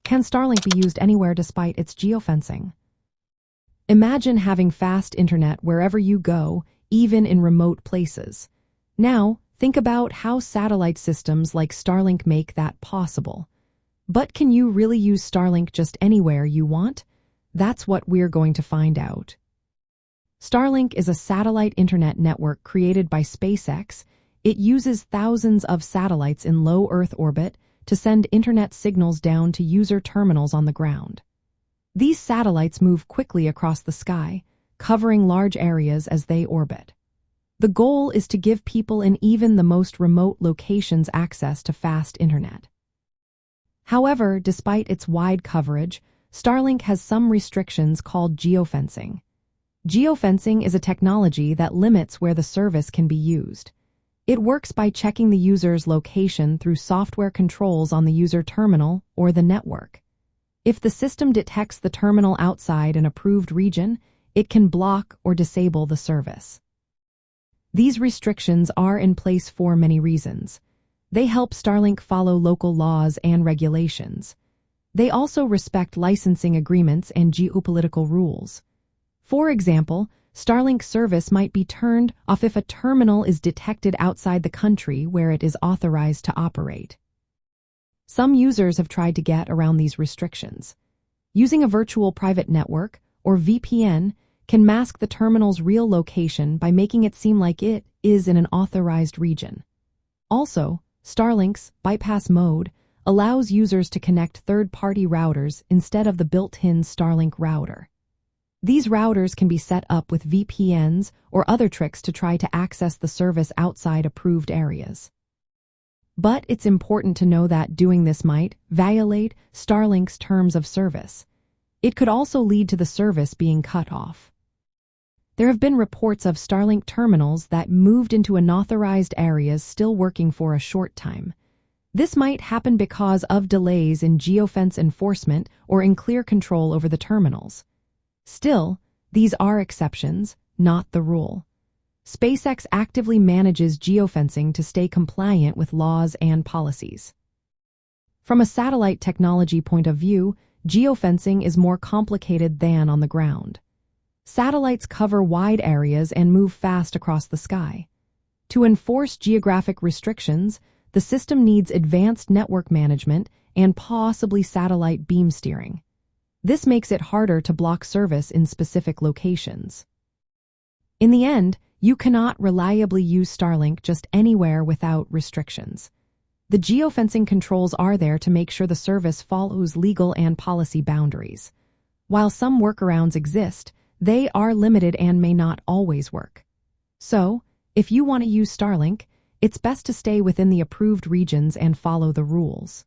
Can Starlink be used anywhere despite its geofencing? Imagine having fast internet wherever you go, even in remote places. Now, think about how satellite systems like Starlink make that possible. But can you really use Starlink just anywhere you want? That's what we're going to find out. Starlink is a satellite internet network created by SpaceX. It uses thousands of satellites in low Earth orbit to send internet signals down to user terminals on the ground. These satellites move quickly across the sky, covering large areas as they orbit. The goal is to give people in even the most remote locations access to fast internet. However, despite its wide coverage, Starlink has some restrictions called geofencing. Geofencing is a technology that limits where the service can be used. It works by checking the user's location through software controls on the user terminal or the network. If the system detects the terminal outside an approved region, it can block or disable the service. These restrictions are in place for many reasons. They help Starlink follow local laws and regulations. They also respect licensing agreements and geopolitical rules. For example, Starlink service might be turned off if a terminal is detected outside the country where it is authorized to operate. Some users have tried to get around these restrictions. Using a virtual private network, or VPN, can mask the terminal's real location by making it seem like it is in an authorized region. Also, Starlink's bypass mode allows users to connect third-party routers instead of the built-in Starlink router. These routers can be set up with VPNs or other tricks to try to access the service outside approved areas. But it's important to know that doing this might violate Starlink's terms of service. It could also lead to the service being cut off. There have been reports of Starlink terminals that moved into unauthorized areas still working for a short time. This might happen because of delays in geofence enforcement or in clear control over the terminals. Still, these are exceptions, not the rule. SpaceX actively manages geofencing to stay compliant with laws and policies. From a satellite technology point of view, geofencing is more complicated than on the ground. Satellites cover wide areas and move fast across the sky. To enforce geographic restrictions, the system needs advanced network management and possibly satellite beam steering. This makes it harder to block service in specific locations. In the end, you cannot reliably use Starlink just anywhere without restrictions. The geofencing controls are there to make sure the service follows legal and policy boundaries. While some workarounds exist, they are limited and may not always work. So, if you want to use Starlink, it's best to stay within the approved regions and follow the rules.